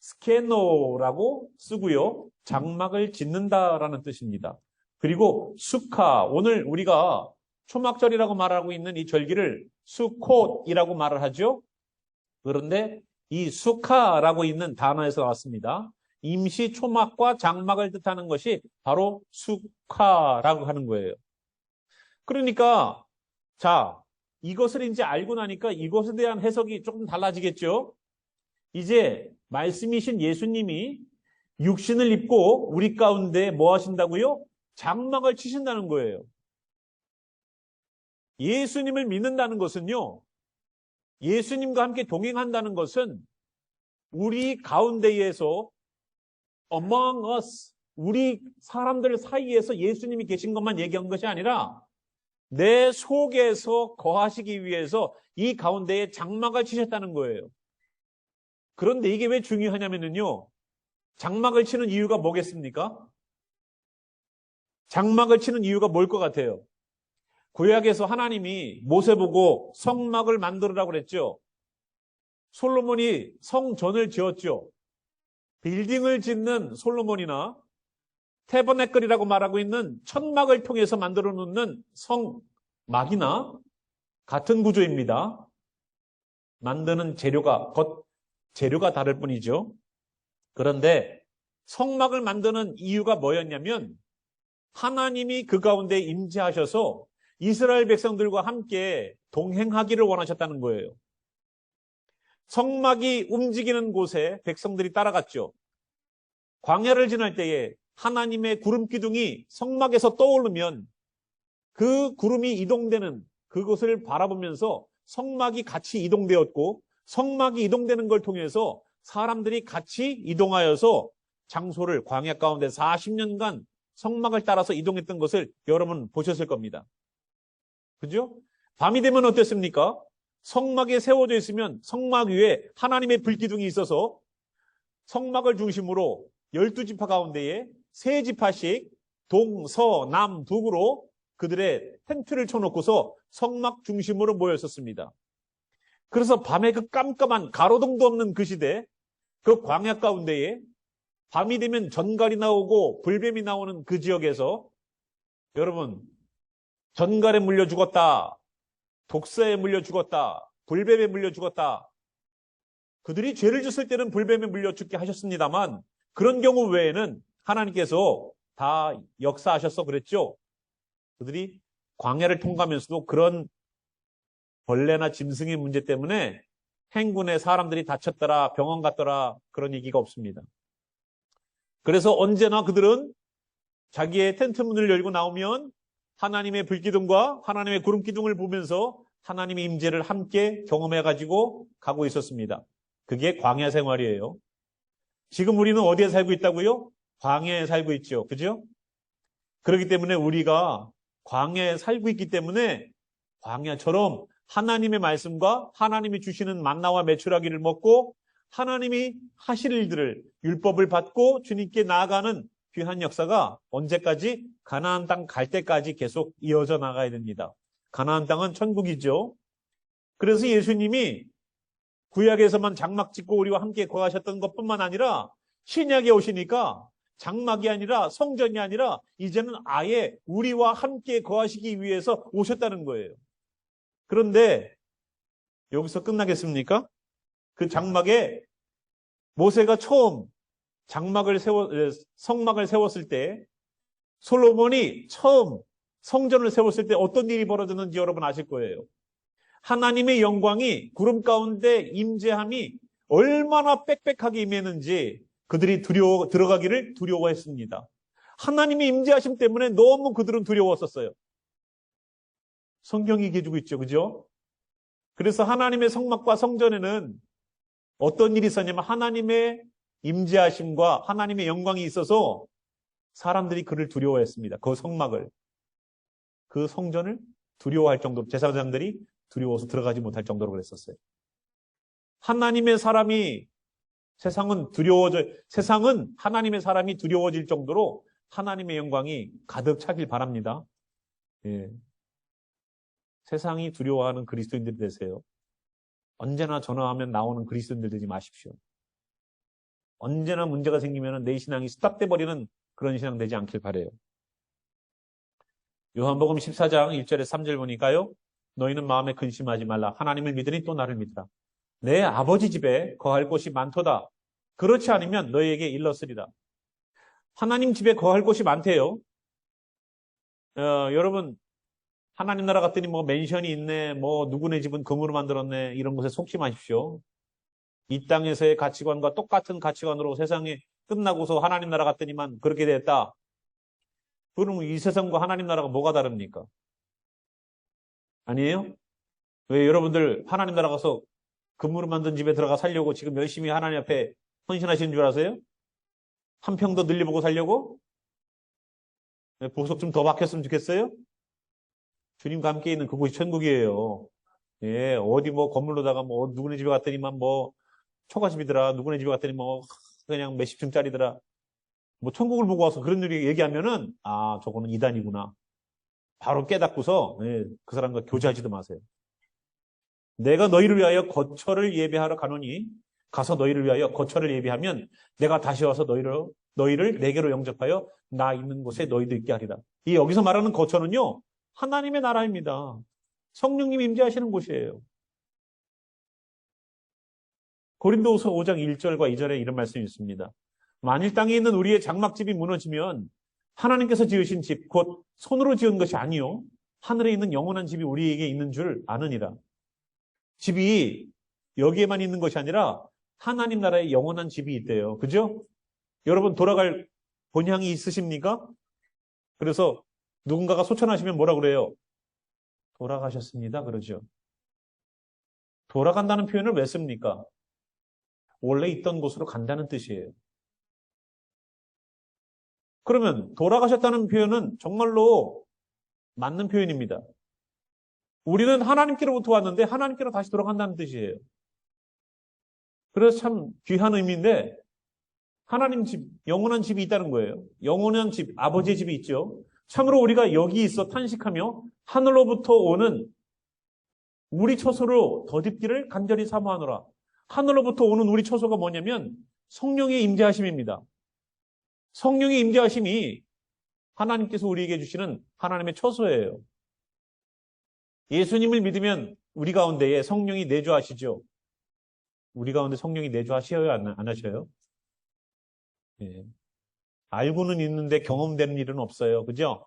스케노라고 쓰고요, 장막을 짓는다라는 뜻입니다. 그리고 수카, 오늘 우리가 초막절이라고 말하고 있는 이 절기를 수콧이라고 말을 하죠. 그런데 이 수카라고 있는 단어에서 나왔습니다. 임시 초막과 장막을 뜻하는 것이 바로 수카라고 하는 거예요. 그러니까 자, 이것을 이제 알고 나니까 이것에 대한 해석이 조금 달라지겠죠. 이제 말씀이신 예수님이 육신을 입고 우리 가운데 뭐 하신다고요? 장막을 치신다는 거예요. 예수님을 믿는다는 것은요, 예수님과 함께 동행한다는 것은 우리 가운데에서 among us, 우리 사람들 사이에서 예수님이 계신 것만 얘기한 것이 아니라 내 속에서 거하시기 위해서 이 가운데에 장막을 치셨다는 거예요. 그런데 이게 왜 중요하냐면요, 장막을 치는 이유가 뭐겠습니까? 장막을 치는 이유가 뭘 것 같아요? 구약에서 하나님이 모세 보고 성막을 만들으라고 그랬죠. 솔로몬이 성전을 지었죠. 빌딩을 짓는 솔로몬이나 태버네클이라고 말하고 있는 천막을 통해서 만들어 놓는 성막이나 같은 구조입니다. 만드는 재료가 다를 뿐이죠. 그런데 성막을 만드는 이유가 뭐였냐면 하나님이 그 가운데 임재하셔서 이스라엘 백성들과 함께 동행하기를 원하셨다는 거예요. 성막이 움직이는 곳에 백성들이 따라갔죠. 광야를 지날 때에 하나님의 구름 기둥이 성막에서 떠오르면 그 구름이 이동되는 그곳을 바라보면서 성막이 같이 이동되었고, 성막이 이동되는 걸 통해서 사람들이 같이 이동하여서 장소를 광야 가운데 40년간 성막을 따라서 이동했던 것을 여러분 보셨을 겁니다. 그죠? 밤이 되면 어땠습니까? 성막에 세워져 있으면 성막 위에 하나님의 불기둥이 있어서 성막을 중심으로 12지파 가운데에 3지파씩 동, 서, 남, 북으로 그들의 텐트를 쳐놓고서 성막 중심으로 모였었습니다. 그래서 밤에 그 깜깜한 가로등도 없는 그 시대, 그 광야 가운데에 밤이 되면 전갈이 나오고 불뱀이 나오는 그 지역에서 여러분, 전갈에 물려 죽었다, 독사에 물려 죽었다, 불뱀에 물려 죽었다. 그들이 죄를 졌을 때는 불뱀에 물려 죽게 하셨습니다만 그런 경우 외에는 하나님께서 다 역사하셨어 그랬죠? 그들이 광야를 통과하면서도 그런 벌레나 짐승의 문제 때문에 행군에 사람들이 다쳤더라, 병원 갔더라, 그런 얘기가 없습니다. 그래서 언제나 그들은 자기의 텐트 문을 열고 나오면 하나님의 불기둥과 하나님의 구름기둥을 보면서 하나님의 임재를 함께 경험해가지고 가고 있었습니다. 그게 광야 생활이에요. 지금 우리는 어디에 살고 있다고요? 광야에 살고 있죠. 그죠? 그렇기 때문에 우리가 광야에 살고 있기 때문에 광야처럼 하나님의 말씀과 하나님이 주시는 만나와 메추라기를 먹고 하나님이 하실 일들을 율법을 받고 주님께 나아가는 귀한 역사가 언제까지? 가나안 땅 갈 때까지 계속 이어져 나가야 됩니다. 가나안 땅은 천국이죠. 그래서 예수님이 구약에서만 장막 짓고 우리와 함께 거하셨던 것뿐만 아니라 신약에 오시니까 장막이 아니라 성전이 아니라 이제는 아예 우리와 함께 거하시기 위해서 오셨다는 거예요. 그런데 여기서 끝나겠습니까? 그 장막에 모세가 처음 성막을 세웠을 때, 솔로몬이 처음 성전을 세웠을 때 어떤 일이 벌어졌는지 여러분 아실 거예요. 하나님의 영광이 구름 가운데 임재함이 얼마나 빽빽하게 임했는지 그들이 들어가기를 두려워했습니다. 하나님의 임재하심 때문에 너무 그들은 두려웠었어요. 성경이 얘기해주고 있죠. 그죠? 그래서 하나님의 성막과 성전에는 어떤 일이 있었냐면 하나님의 임재하심과 하나님의 영광이 있어서 사람들이 그를 두려워했습니다. 그 성막을, 그 성전을 두려워할 정도로, 제사장들이 두려워서 들어가지 못할 정도로 그랬었어요. 하나님의 사람이 세상은 하나님의 사람이 두려워질 정도로 하나님의 영광이 가득 차길 바랍니다. 예. 세상이 두려워하는 그리스도인들이 되세요. 언제나 전화하면 나오는 그리스도인들 되지 마십시오. 언제나 문제가 생기면 내 신앙이 스탑돼 버리는 그런 신앙 되지 않길 바라요. 요한복음 14장 1절에 3절 보니까요. 너희는 마음에 근심하지 말라. 하나님을 믿으니 또 나를 믿으라. 내 아버지 집에 거할 곳이 많도다. 그렇지 않으면 너희에게 일렀으리라. 하나님 집에 거할 곳이 많대요. 여러분 하나님 나라 갔더니 뭐 맨션이 있네, 뭐 누구네 집은 금으로 만들었네, 이런 것에 속지 마십시오. 이 땅에서의 가치관과 똑같은 가치관으로 세상에 끝나고서 하나님 나라 갔더니만 그렇게 됐다. 그럼 이 세상과 하나님 나라가 뭐가 다릅니까? 아니에요? 왜 여러분들 하나님 나라 가서 금으로 만든 집에 들어가 살려고 지금 열심히 하나님 앞에 헌신하시는 줄 아세요? 한 평 더 늘려보고 살려고? 보석 좀 더 박혔으면 좋겠어요? 주님과 함께 있는 그곳이 천국이에요. 예, 어디 뭐 건물로다가 뭐 누구네 집에 갔더니만 뭐 초가집이더라, 누구네 집에 갔더니 뭐 그냥 몇십 층짜리더라. 뭐 천국을 보고 와서 그런 일이 얘기하면은 아, 저거는 이단이구나. 바로 깨닫고서 예, 그 사람과 교제하지도 마세요. 내가 너희를 위하여 거처를 예비하러 가노니 가서 너희를 위하여 거처를 예비하면 내가 다시 와서 너희를 내게로 영접하여 나 있는 곳에 너희도 있게 하리라. 이 여기서 말하는 거처는요, 하나님의 나라입니다. 성령님 임재하시는 곳이에요. 고린도후서 5장 1절과 2절에 이런 말씀이 있습니다. 만일 땅에 있는 우리의 장막집이 무너지면 하나님께서 지으신 집, 곧 손으로 지은 것이 아니요 하늘에 있는 영원한 집이 우리에게 있는 줄 아느니라. 집이 여기에만 있는 것이 아니라 하나님 나라에 영원한 집이 있대요. 그죠? 여러분 돌아갈 본향이 있으십니까? 그래서 누군가가 소천하시면 뭐라 그래요? 돌아가셨습니다. 그러죠. 돌아간다는 표현을 왜 씁니까? 원래 있던 곳으로 간다는 뜻이에요. 그러면 돌아가셨다는 표현은 정말로 맞는 표현입니다. 우리는 하나님께로부터 왔는데 하나님께로 다시 돌아간다는 뜻이에요. 그래서 참 귀한 의미인데 하나님 집, 영원한 집이 있다는 거예요. 영원한 집, 아버지의 집이 있죠. 참으로 우리가 여기 있어 탄식하며 하늘로부터 오는 우리 처소로 덧입기를 간절히 사모하노라. 하늘로부터 오는 우리 처소가 뭐냐면 성령의 임재하심입니다. 성령의 임재하심이 하나님께서 우리에게 주시는 하나님의 처소예요. 예수님을 믿으면 우리 가운데에 성령이 내주하시죠. 우리 가운데 성령이 내주하셔요? 안 하셔요? 예. 알고는 있는데 경험되는 일은 없어요. 그죠?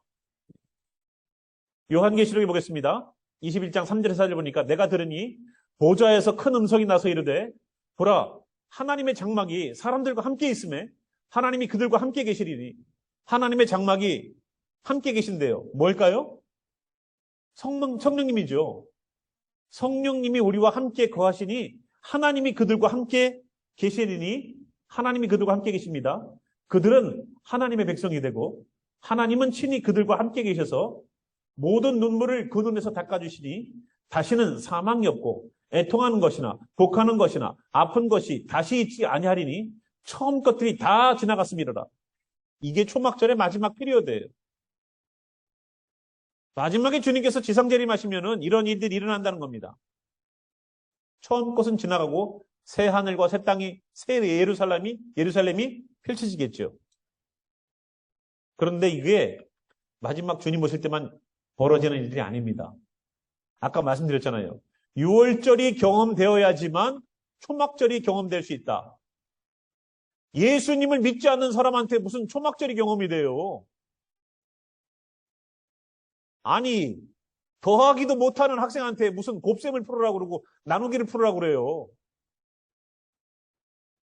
요한계시록에 보겠습니다. 21장 3절에서 4절 보니까 내가 들으니 보좌에서 큰 음성이 나서 이르되 보라 하나님의 장막이 사람들과 함께 있음에 하나님이 그들과 함께 계시리니 하나님의 장막이 함께 계신대요. 뭘까요? 성령님이죠. 성령님이 우리와 함께 거하시니 하나님이 그들과 함께 계시리니 하나님이 그들과 함께 계십니다. 그들은 하나님의 백성이 되고 하나님은 친히 그들과 함께 계셔서 모든 눈물을 그 눈에서 닦아주시니 다시는 사망이 없고 애통하는 것이나 곡하는 것이나 아픈 것이 다시 있지 아니하리니 처음 것들이 다 지나갔음이로라. 이게 초막절의 마지막 피리어드예요. 마지막에 주님께서 지상재림하시면은 이런 일들이 일어난다는 겁니다. 처음 것은 지나가고 새 하늘과 새 땅이 새 예루살렘이 펼쳐지겠죠. 그런데 이게 마지막 주님 오실 때만 벌어지는 일들이 아닙니다. 아까 말씀드렸잖아요. 6월절이 경험되어야지만 초막절이 경험될 수 있다. 예수님을 믿지 않는 사람한테 무슨 초막절이 경험이 돼요? 아니, 더하기도 못하는 학생한테 무슨 곱셈을 풀으라고 그러고 나누기를 풀으라고 그래요.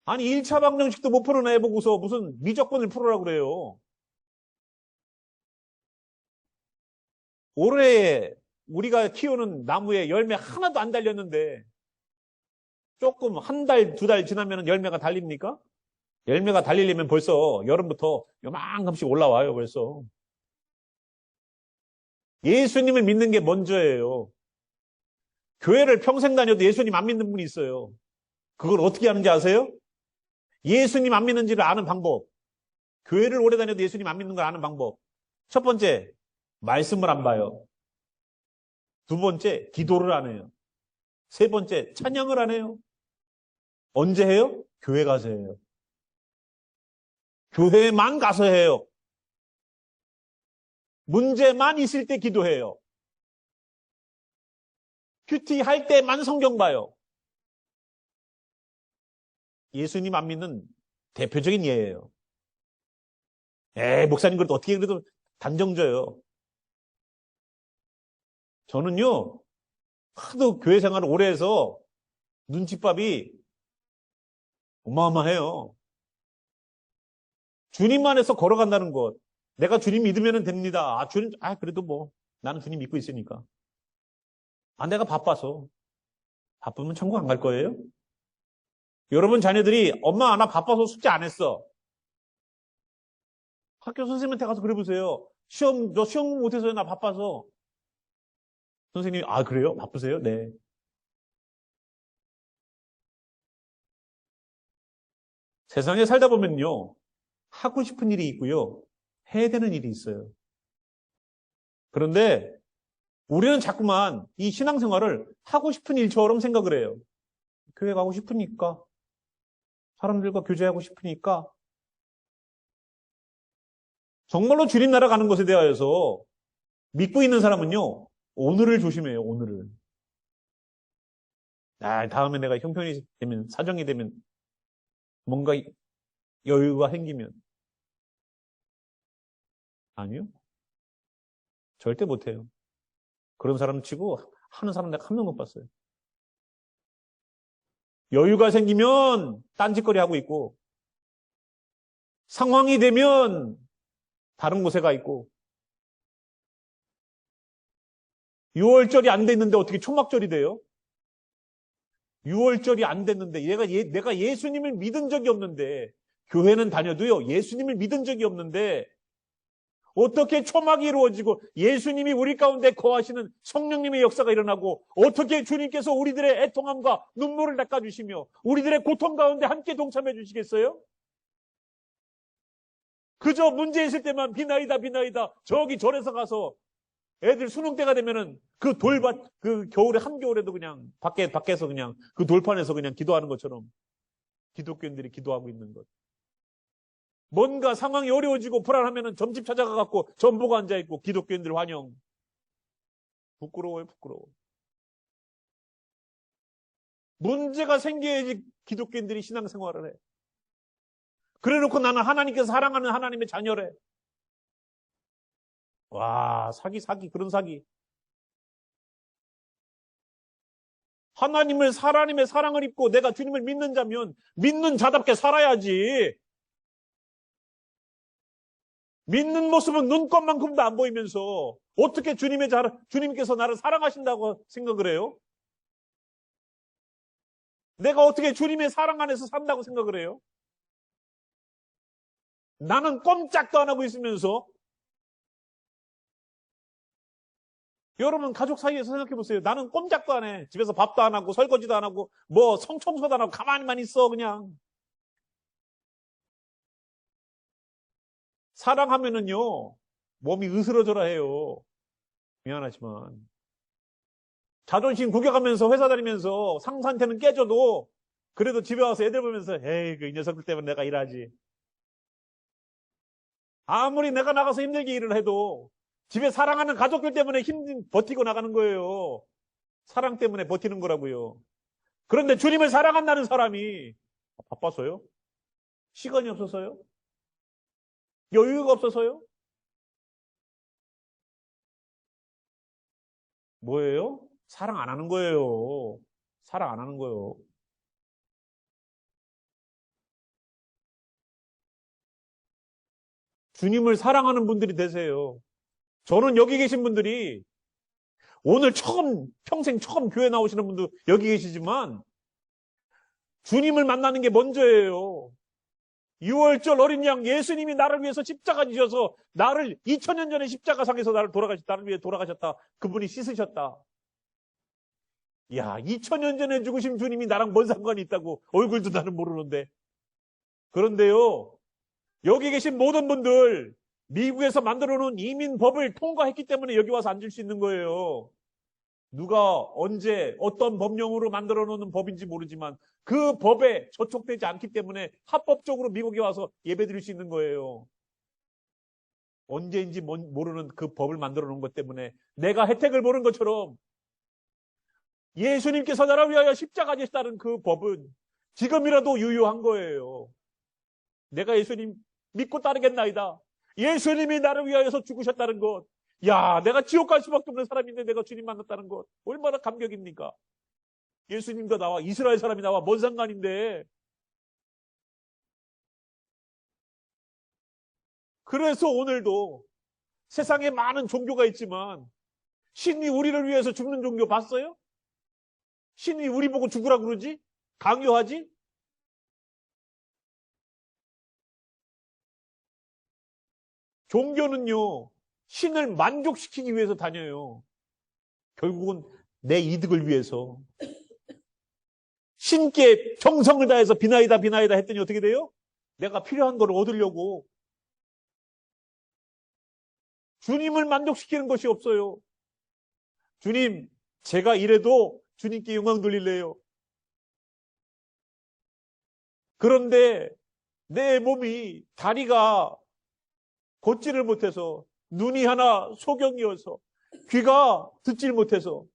아니, 1차 방정식도 못 푸는 애 보고서 무슨 미적분을 풀으라고 그래요. 올해 우리가 키우는 나무에 열매 하나도 안 달렸는데 조금 한 달, 두 달 지나면 열매가 달립니까? 열매가 달리려면 벌써 여름부터 요만큼씩 올라와요, 벌써. 예수님을 믿는 게 먼저예요. 교회를 평생 다녀도 예수님 안 믿는 분이 있어요. 그걸 어떻게 하는지 아세요? 예수님 안 믿는지를 아는 방법. 교회를 오래 다녀도 예수님 안 믿는 걸 아는 방법. 첫 번째, 말씀을 안 봐요. 두 번째, 기도를 안 해요. 세 번째, 찬양을 안 해요. 언제 해요? 교회 가서 해요. 교회만 가서 해요. 문제만 있을 때 기도해요. 큐티 할 때만 성경 봐요. 예수님 안 믿는 대표적인 예예요. 목사님 그래도 어떻게 그래도 단정져요. 저는요, 하도 교회 생활을 오래 해서 눈칫밥이 어마어마해요. 주님만 해서 걸어간다는 것. 내가 주님 믿으면 됩니다. 주님, 그래도 뭐, 나는 주님 믿고 있으니까. 내가 바빠서. 바쁘면 천국 안 갈 거예요? 여러분 자녀들이, 엄마, 나 바빠서 숙제 안 했어. 학교 선생님한테 가서 그래 보세요. 너 시험 못해서요? 나 바빠서. 선생님이, 그래요? 바쁘세요? 네. 세상에 살다 보면요. 하고 싶은 일이 있고요. 해야 되는 일이 있어요. 그런데 우리는 자꾸만 이 신앙생활을 하고 싶은 일처럼 생각을 해요. 교회 가고 싶으니까. 사람들과 교제하고 싶으니까. 정말로 주님 나라 가는 것에 대하여서 믿고 있는 사람은요. 오늘을 조심해요. 오늘을. 다음에 내가 형편이 되면, 사정이 되면 뭔가 여유가 생기면. 아니요. 절대 못해요. 그런 사람 치고 하는 사람 내가 한 명 못 봤어요. 여유가 생기면 딴짓거리 하고 있고, 상황이 되면 다른 곳에 가 있고, 6월절이 안 됐는데 어떻게 초막절이 돼요? 6월절이 안 됐는데 내가 예수님을 믿은 적이 없는데, 교회는 다녀도요 예수님을 믿은 적이 없는데 어떻게 초막이 이루어지고 예수님이 우리 가운데 거하시는 성령님의 역사가 일어나고 어떻게 주님께서 우리들의 애통함과 눈물을 닦아주시며 우리들의 고통 가운데 함께 동참해 주시겠어요? 그저 문제 있을 때만 비나이다 저기 절에서 가서 애들 수능 때가 되면은 그 겨울에 한겨울에도 그냥 밖에서 그냥 그 돌판에서 그냥 기도하는 것처럼 기독교인들이 기도하고 있는 것. 뭔가 상황이 어려워지고 불안하면은 점집 찾아가갖고 전보가 앉아있고 기독교인들 환영. 부끄러워요, 부끄러워. 문제가 생겨야지 기독교인들이 신앙생활을 해. 그래 놓고 나는 하나님께서 사랑하는 하나님의 자녀래. 와, 사기, 그런 사기. 하나님의 사랑을 입고 내가 주님을 믿는 자면 믿는 자답게 살아야지. 믿는 모습은 눈꽃만큼도 안 보이면서 어떻게 주님께서 나를 사랑하신다고 생각을 해요? 내가 어떻게 주님의 사랑 안에서 산다고 생각을 해요? 나는 꼼짝도 안 하고 있으면서. 여러분 가족 사이에서 생각해 보세요. 나는 꼼짝도 안 해. 집에서 밥도 안 하고 설거지도 안 하고 뭐 성청소도 안 하고 가만히만 있어 그냥. 사랑하면은요 몸이 으스러져라 해요. 미안하지만 자존심 구겨가면서 회사 다니면서 상사한테는 깨져도 그래도 집에 와서 애들 보면서 에이 그 이 녀석들 때문에 내가 일하지. 아무리 내가 나가서 힘들게 일을 해도 집에 사랑하는 가족들 때문에 버티고 나가는 거예요. 사랑 때문에 버티는 거라고요. 그런데 주님을 사랑한다는 사람이 바빠서요? 시간이 없어서요? 여유가 없어서요? 뭐예요? 사랑 안 하는 거예요. 사랑 안 하는 거예요. 주님을 사랑하는 분들이 되세요. 저는 여기 계신 분들이 오늘 평생 처음 교회 나오시는 분도 여기 계시지만 주님을 만나는 게 먼저예요. 6월절 어린 양 예수님이 나를 위해서 십자가 지셔서 나를 2000년 전에 십자가상에서 나를 위해 돌아가셨다. 그분이 씻으셨다. 야, 2000년 전에 죽으신 주님이 나랑 뭔 상관이 있다고 얼굴도 나는 모르는데. 그런데요, 여기 계신 모든 분들 미국에서 만들어놓은 이민법을 통과했기 때문에 여기 와서 앉을 수 있는 거예요. 누가 언제 어떤 법령으로 만들어 놓는 법인지 모르지만 그 법에 저촉되지 않기 때문에 합법적으로 미국에 와서 예배드릴 수 있는 거예요. 언제인지 모르는 그 법을 만들어 놓은 것 때문에 내가 혜택을 보는 것처럼 예수님께서 나를 위하여 십자가 지셨다는 그 법은 지금이라도 유효한 거예요. 내가 예수님 믿고 따르겠나이다. 예수님이 나를 위하여서 죽으셨다는 것. 야, 내가 지옥 갈 수밖에 없는 사람인데 내가 주님 만났다는 것. 얼마나 감격입니까? 예수님과 나와 이스라엘 사람이 나와 뭔 상관인데. 그래서 오늘도 세상에 많은 종교가 있지만 신이 우리를 위해서 죽는 종교 봤어요? 신이 우리 보고 죽으라 그러지? 강요하지? 종교는요, 신을 만족시키기 위해서 다녀요. 결국은 내 이득을 위해서. 신께 정성을 다해서 비나이다 했더니 어떻게 돼요? 내가 필요한 걸 얻으려고. 주님을 만족시키는 것이 없어요. 주님, 제가 이래도 주님께 영광 돌릴래요. 그런데 내 몸이 다리가 걷지를 못해서 눈이 하나 소경이어서 귀가 듣질 못해서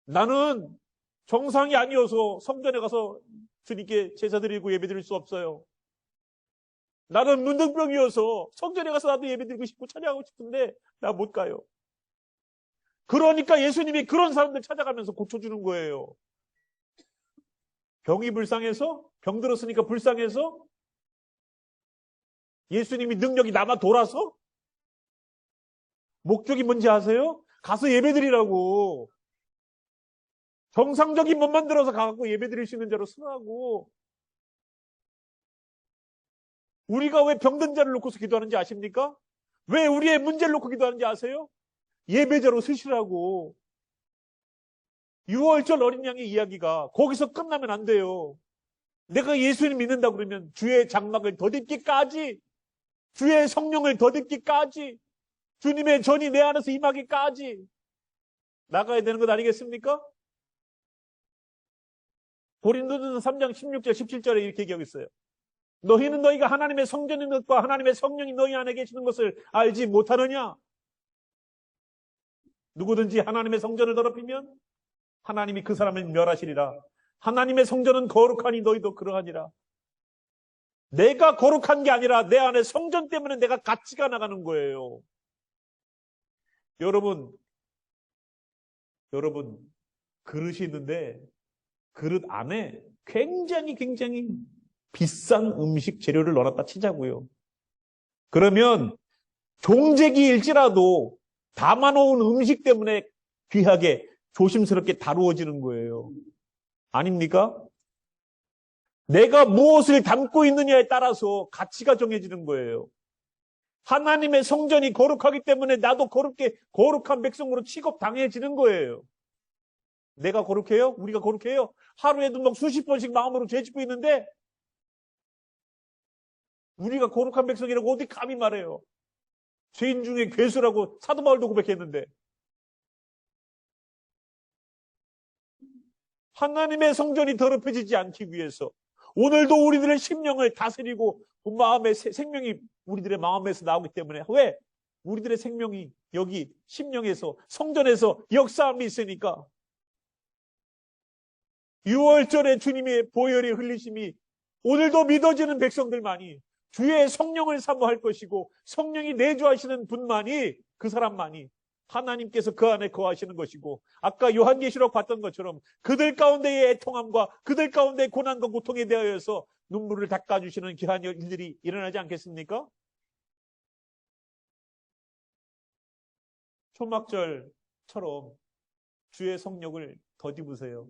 나는 정상이 아니어서 성전에 가서 주님께 제사 드리고 예배 드릴 수 없어요. 나는 문둥병이어서 성전에 가서 나도 예배 드리고 싶고 찬양하고 싶은데 나 못 가요. 그러니까 예수님이 그런 사람들 찾아가면서 고쳐주는 거예요. 병이 불쌍해서? 병 들었으니까 불쌍해서? 예수님이 능력이 남아 돌아서? 목적이 뭔지 아세요? 가서 예배드리라고. 정상적인 몸 만들어서 가고 예배드릴 수 있는 자로 승하고. 우리가 왜 병든 자를 놓고서 기도하는지 아십니까? 왜 우리의 문제를 놓고 기도하는지 아세요? 예배자로 쓰시라고. 6월절 어린 양의 이야기가 거기서 끝나면 안 돼요. 내가 예수님 믿는다 그러면 주의 장막을 덧입기까지, 주의 성령을 덧입기까지, 주님의 전이 내 안에서 임하기까지 나가야 되는 것 아니겠습니까? 고린도전서 3장 16절 17절에 이렇게 얘기하고 있어요. 너희는 너희가 하나님의 성전인 것과 하나님의 성령이 너희 안에 계시는 것을 알지 못하느냐? 누구든지 하나님의 성전을 더럽히면 하나님이 그 사람을 멸하시리라. 하나님의 성전은 거룩하니 너희도 그러하니라. 내가 거룩한 게 아니라 내 안에 성전 때문에 내가 가치가 나가는 거예요. 여러분, 그릇이 있는데 그릇 안에 굉장히 비싼 음식 재료를 넣어놨다 치자고요. 그러면 종재기일지라도 담아놓은 음식 때문에 귀하게 조심스럽게 다루어지는 거예요. 아닙니까? 내가 무엇을 담고 있느냐에 따라서 가치가 정해지는 거예요. 하나님의 성전이 거룩하기 때문에 나도 거룩한 백성으로 취급당해지는 거예요. 내가 거룩해요? 우리가 거룩해요? 하루에도 막 수십 번씩 마음으로 죄짓고 있는데 우리가 거룩한 백성이라고 어디 감히 말해요? 죄인 중에 괴수라고 사도 바울도 고백했는데 하나님의 성전이 더럽혀지지 않기 위해서 오늘도 우리들의 심령을 다스리고 마음의 생명이 우리들의 마음에서 나오기 때문에 왜? 우리들의 생명이 여기 심령에서 성전에서 역사함이 있으니까 6월절에 주님의 보혈이 흘리심이 오늘도 믿어지는 백성들만이 주의 성령을 사모할 것이고 성령이 내주하시는 분만이 그 사람만이 하나님께서 그 안에 거하시는 것이고 아까 요한계시록 봤던 것처럼 그들 가운데의 애통함과 그들 가운데의 고난과 고통에 대하여서 눈물을 닦아주시는 귀한 일들이 일어나지 않겠습니까? 초막절처럼 주의 성령을 덧입으세요.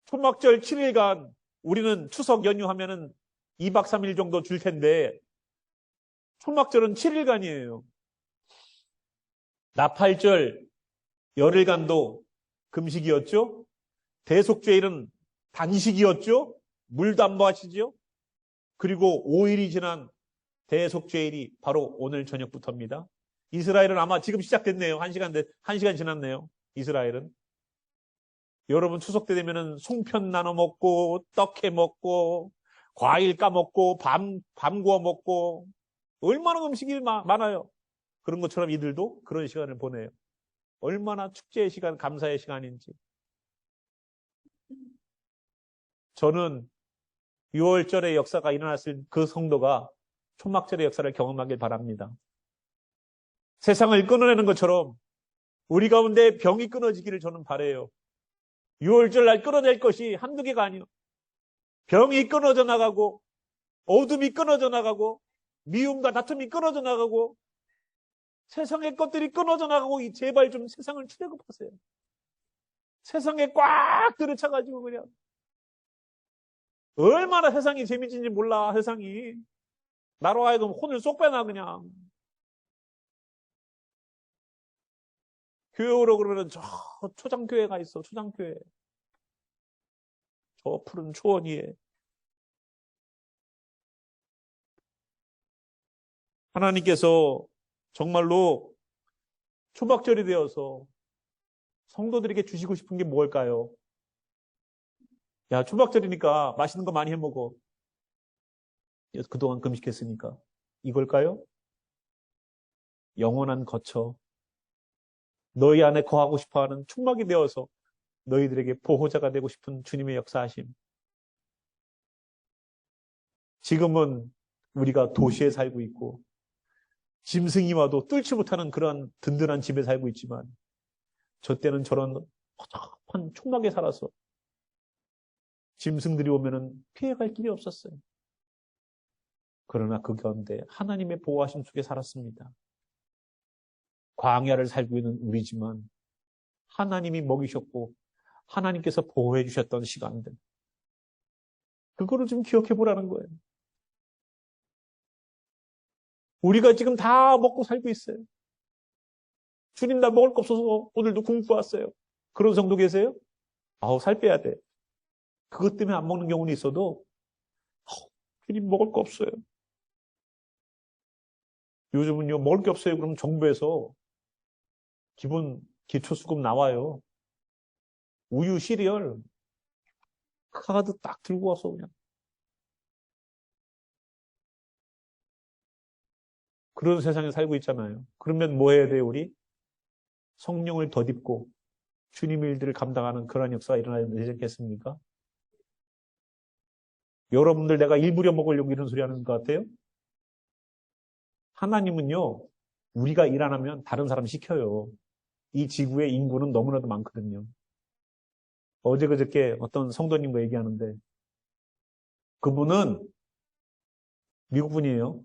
초막절 7일간 우리는 추석 연휴하면은 2박 3일 정도 줄 텐데 초막절은 7일간이에요. 나팔절 열흘간도 금식이었죠. 대속죄일은 단식이었죠. 물도 안 마시죠. 그리고 5일이 지난 대속죄일이 바로 오늘 저녁부터입니다. 이스라엘은 아마 지금 시작됐네요. 1시간 지났네요. 이스라엘은. 여러분 추석 때 되면은 송편 나눠 먹고 떡해 먹고 과일 까먹고 밤 구워 먹고 얼마나 음식이 많아요. 그런 것처럼 이들도 그런 시간을 보내요. 얼마나 축제의 시간, 감사의 시간인지. 저는 6월절의 역사가 일어났을 그 성도가 초막절의 역사를 경험하길 바랍니다. 세상을 끊어내는 것처럼 우리 가운데 병이 끊어지기를 저는 바라요. 6월절 날 끊어낼 것이 한두 개가 아니에요. 병이 끊어져 나가고 어둠이 끊어져 나가고 미움과 다툼이 끊어져 나가고 세상의 것들이 끊어져 나가고 제발 좀 세상을 출애굽하세요. 세상에 꽉 들이차가지고 그냥 얼마나 세상이 재미진지 몰라. 세상이 나로 하여금 혼을 쏙 빼놔 그냥. 교회 오러 그러면 저 초장교회가 있어. 초장교회. 저 푸른 초원 위에. 하나님께서 정말로 초막절이 되어서 성도들에게 주시고 싶은 게 뭘까요? 야, 초막절이니까 맛있는 거 많이 해 먹어. 그동안 금식했으니까. 이걸까요? 영원한 거처. 너희 안에 거하고 싶어하는 축막이 되어서 너희들에게 보호자가 되고 싶은 주님의 역사하심. 지금은 우리가 도시에 살고 있고 짐승이 와도 뚫지 못하는 그러한 든든한 집에 살고 있지만 저 때는 저런 허접한 축막에 살아서 짐승들이 오면은 피해갈 길이 없었어요. 그러나 그 가운데 하나님의 보호하심 속에 살았습니다. 광야를 살고 있는 우리지만 하나님이 먹이셨고 하나님께서 보호해 주셨던 시간들. 그거를 좀 기억해 보라는 거예요. 우리가 지금 다 먹고 살고 있어요. 주님 나 먹을 거 없어서 오늘도 굶고 왔어요. 그런 성도 계세요? 아우 살 빼야 돼. 그것 때문에 안 먹는 경우는 있어도 주님 먹을 거 없어요. 요즘은요 먹을 게 없어요. 그럼 정부에서 기본 기초수급 나와요. 우유, 시리얼 카드 딱 들고 와서 그냥. 그런 세상에 살고 있잖아요. 그러면 뭐 해야 돼요, 우리? 성령을 덧입고 주님의 일들을 감당하는 그런 역사가 일어나야 되지 않겠습니까? 여러분들 내가 일부려 먹으려고 이런 소리 하는 것 같아요? 하나님은요, 우리가 일 안 하면 다른 사람 시켜요. 이 지구의 인구는 너무나도 많거든요. 어제 그저께 어떤 성도님과 얘기하는데, 그분은 미국 분이에요.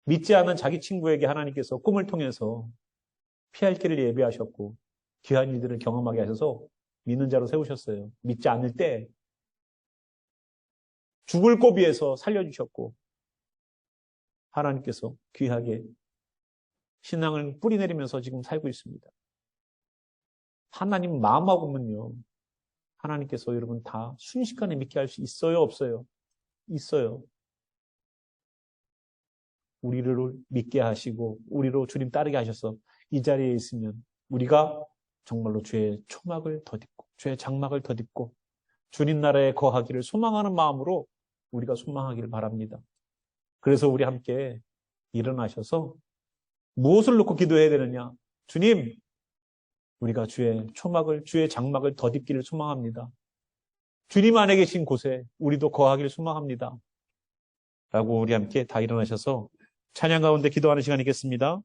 믿지 않은 자기 친구에게 하나님께서 꿈을 통해서 피할 길을 예비하셨고 귀한 일들을 경험하게 하셔서 믿는 자로 세우셨어요. 믿지 않을 때 죽을 고비에서 살려주셨고 하나님께서 귀하게 신앙을 뿌리내리면서 지금 살고 있습니다. 하나님 마음하고는요, 하나님께서 여러분 다 순식간에 믿게 할 수 있어요, 없어요? 있어요. 우리를 믿게 하시고 우리로 주님 따르게 하셔서 이 자리에 있으면 우리가 정말로 주의 초막을 덧입고 주의 장막을 덧입고 주님 나라에 거하기를 소망하는 마음으로 우리가 소망하기를 바랍니다. 그래서 우리 함께 일어나셔서 무엇을 놓고 기도해야 되느냐? 주님, 우리가 주의 초막을, 주의 장막을 덧입기를 소망합니다. 주님 안에 계신 곳에 우리도 거하기를 소망합니다. 라고 우리 함께 다 일어나셔서 찬양 가운데 기도하는 시간이겠습니다.